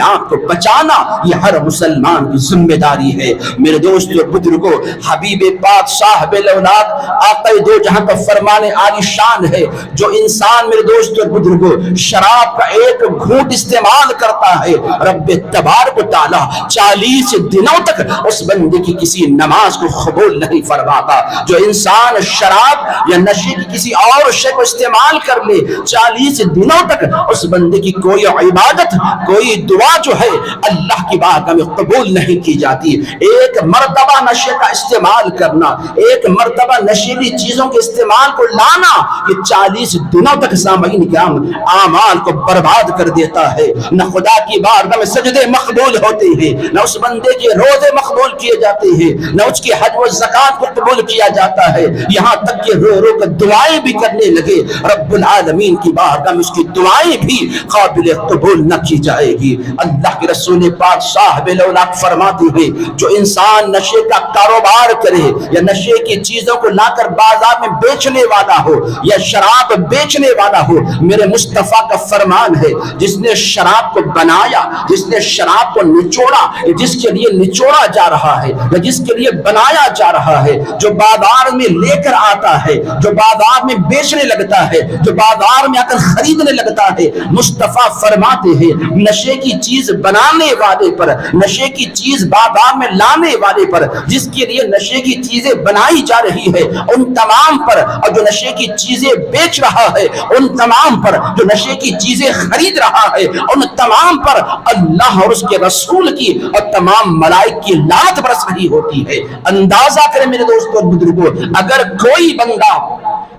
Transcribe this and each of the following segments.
آنکھ کو بچانا یہ ہر مسلمان کی ذمہ داری ہے۔ میرے دوستو اور بزرگوں، حبیب پاک صاحب الاولاد آقا دو جہاں کا فرمان عالی شان ہے، جو انسان میرے دوستو اور بزرگوں شراب کا ایک گھونٹ استعمال کرتا ہے، رب تبارک و تعالی 40 دنوں تک اس بندے کی کسی نماز کو قبول نہیں فرماتا۔ جو انسان شراب یا نشے کی کسی اور شے کو استعمال کر لے، 40 دنوں تک اس بندے کی کوئی عبادت، کوئی دعا جو ہے اللہ کی بارگاہ میں قبول نہیں کی جاتی۔ ایک مرتبہ نشے کا استعمال کرنا، ایک مرتبہ نشیلی چیزوں کے استعمال کو لانا، یہ 40 دنوں تک سامعین کرام اعمال کو برباد کر دیتا ہے۔ نہ خدا کی بارگاہ میں سجدے مقبول ہوتے ہیں، نہ اس بندے کے روزے مقبول کیے جاتے ہیں، نہ اس کی حج و زکات کو قبول کیا جاتا ہے، یہاں تک کہ رو رو کر دعائیں بھی کرنے لگے، رب العالمین کی بارگاہ میں اس کی دعائیں بھی قابل قبول نہ کی جائے گی۔ اللہ کے رسول پاک صاحب الاولاد فرماتے ہیں، جو انسان نشے کا کاروبار کرے یا نشے کی چیزوں کو لا کر بازار میں بیچنے والا ہو یا شراب بیچنے والا ہو، میرے مصطفیٰ کا فرمان ہے، جس نے شراب کو بنایا، جس نے شراب کو نچوڑا، جس کے لیے نچوڑا جا رہا ہے یا جس کے لیے بنایا جا رہا ہے، جو بازار میں لے کر آتا ہے، جو بازار میں بیچنے لگتا ہے، جو بازار میں آ کر خریدنے لگتا ہے، مصطفیٰ فرماتے ہیں نشے کی چیز بنانے والے پر، نشے کی چیز بازار میں لانے والے پر، جس کے لیے نشے کی چیزیں بنائی جا رہی ہے، ان تمام پر، اور جو نشے کی چیزیں بیچ رہا ہے ان تمام پر، جو نشے کی چیزیں خرید رہا ہے ان تمام پر اللہ اور اس کے رسول کی اور تمام ملائک کی لعنت برس رہی ہوتی ہے۔ اندازہ کریں میرے دوستوں اور بزرگوں، اگر کوئی بندہ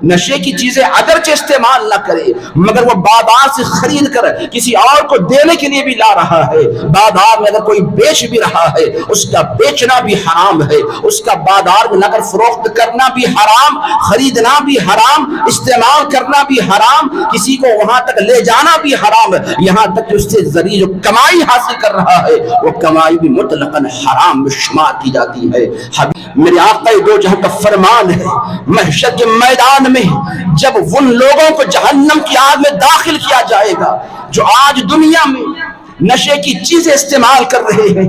نشے کی چیزیں اگرچہ استعمال نہ کرے مگر وہ بازار سے خرید کر کسی اور کو دینے کے لیے بھی لا رہا ہے، بازار میں اگر کوئی بیچ بھی رہا ہے، اس کا بیچنا بھی حرام ہے، اس کا بازار میں لا کر فروخت کرنا بھی حرام، خریدنا بھی حرام، استعمال کرنا بھی حرام، کسی کو وہاں تک لے جانا بھی حرام، یہاں تک کہ اس سے ذریعہ جو کمائی حاصل کر رہا ہے وہ کمائی بھی مطلقاً حرام میں شمار کی جاتی ہے۔ میرے آقا دو جہاں کا فرمان ہے، محشر کے میدان میں جب ان لوگوں کو جہنم کی آگ میں داخل کیا جائے گا جو آج دنیا میں نشے کی چیزیں استعمال کر رہے ہیں،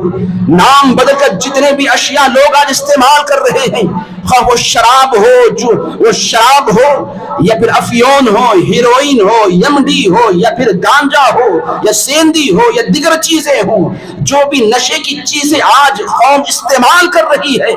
نام بدل کر جتنے بھی اشیاء لوگ آج استعمال کر رہے ہیں، خواہ وہ شراب ہو، جو وہ شراب ہو یا پھر افیون ہو، ہیروئن ہو، یمڈی ہو یا پھر گانجا ہو یا سیندی ہو یا دیگر چیزیں ہوں، جو بھی نشے کی چیزیں آج قوم استعمال کر رہی ہے،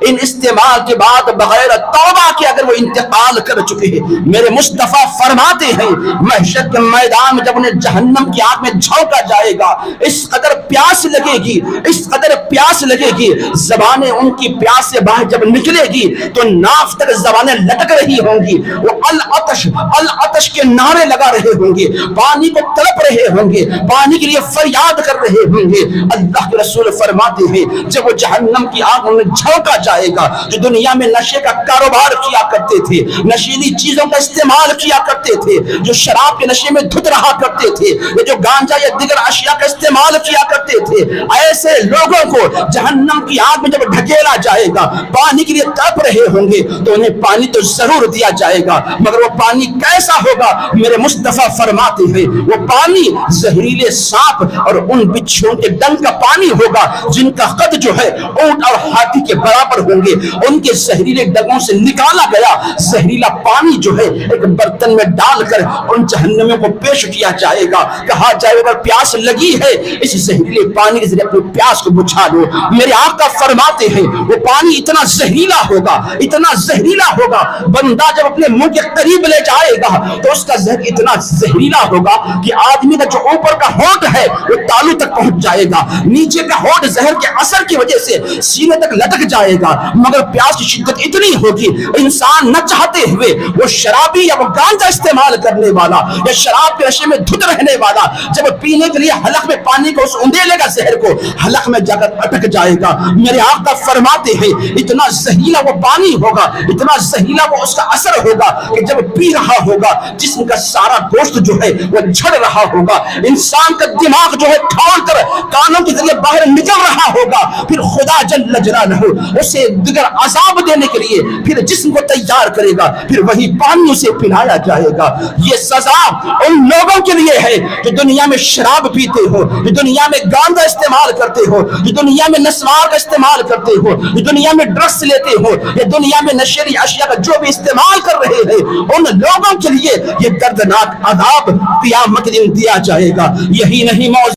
ان استعمال کے بعد بغیر توبہ کے اگر وہ انتقال کر چکے ہیں، میرے مصطفیٰ فرماتے ہیں محشر کے میدان میں جب انہیں جہنم کی آگ میں جھونکا جائے گا، اس قدر پیاس لگے گی، اس قدر پیاس لگے گی، زبانیں ان کی پیاس سے باہر جب نکلے گی تو ناف تک زبانیں لٹک رہی ہوں گی، وہ العطش العطش کے نعرے لگا رہے ہوں گے، پانی کو تڑپ رہے ہوں گے، پانی کے لیے فریاد کر رہے ہوں گے۔ اللہ کے رسول فرماتے ہیں جب وہ جہنم کی آگ میں جھونکا جائے گا، جو دنیا میں نشے کا کاروبار کیا کرتے تھے، نشیلی چیزوں کا استعمال کیا کرتے تھے، جو شراب کے نشے میں دھت رہا کرتے تھے، یا جو گانجا یا دیگر اشیاء کا استعمال کیا کرتے تھے، ایسے لوگوں کو جہنم کی آگ میں جب ڈھکیلا جائے گا، پانی کے لیے تڑپ رہے ہوں گے تو انہیں پانی تو ضرور دیا جائے گا، مگر وہ پانی کیسا ہوگا؟ میرے مصطفیٰ فرماتے ہیں وہ پانی زہریلے سانپ اور ان بچھوؤں کے ڈنگ کا پانی ہوگا جن کا قد جو ہے اونٹ اور ہاتھی کے برابر ہوں گے، ان کے زہریلے ڈگوں سے نکالا گیا زہریلا پانی جو ہے ایک برتن میں ڈال کر ان جہنمیوں کو پیش کیا جائے گا، کہا جائے اگر پیاس لگی ہے اس زہریلے پانی کے ذریعے اپنی پیاس کو بجھا لو۔ میرے آقا فرماتے ہیں وہ پانی اتنا زہریلا ہوگا، اتنا زہریلا ہوگا، بندہ جب اپنے منہ کے قریب لے جائے گا تو اس کا زہر اتنا زہریلا ہوگا کہ آدمی کا جو اوپر کا ہونٹ ہے وہ تالو تک پہنچ جائے گا، نیچے کا ہونٹ زہر کے اثر کی وجہ سے سینے تک لٹک جائے گا، مگر پیاس کی شدت اتنی ہوگی انسان نہ چاہتے ہوئے وہ شرابی یا وہ گانجا استعمال کرنے والا یا شراب کے نشے میں دھت رہنے والا جب پینے کے لیے حلق میں پانی کو اس اندیلے گا زہر کو حلق میں جا کر اٹک جائے گا۔ میرے آقا فرماتے ہیں اتنا زہریلا وہ پانی ہوگا، اتنا زہریلا وہ اس کا اثر ہوگا کہ جب پی رہا ہوگا جسم کا سارا گوشت جو ہے وہ جھڑ رہا ہوگا، انسان کا دماغ جو ہے کھول کر کانوں کے ذریعے باہر نکل رہا ہوگا، پھر خدا جل جلالہ اسے دیگر عذاب دینے کے لیے پھر جسم کو تیار کرے گا، پھر وہی پانی اسے پلایا جائے گا۔ یہ سزا ان لوگوں کے لیے ہے جو دنیا میں شراب پیتے ہو، جو دنیا میں گانجا استعمال کرتے ہو، جو دنیا میں نسوار کا استعمال کرتے ہو، جو دنیا میں ڈرگس لیتے ہو، یا دنیا میں نشیلی اشیاء کا جو بھی استعمال کر رہے ہیں، ان لوگوں کے لیے یہ دردناک عذاب قیامت کے دن دیا جائے گا۔ یہی نہیں موضوع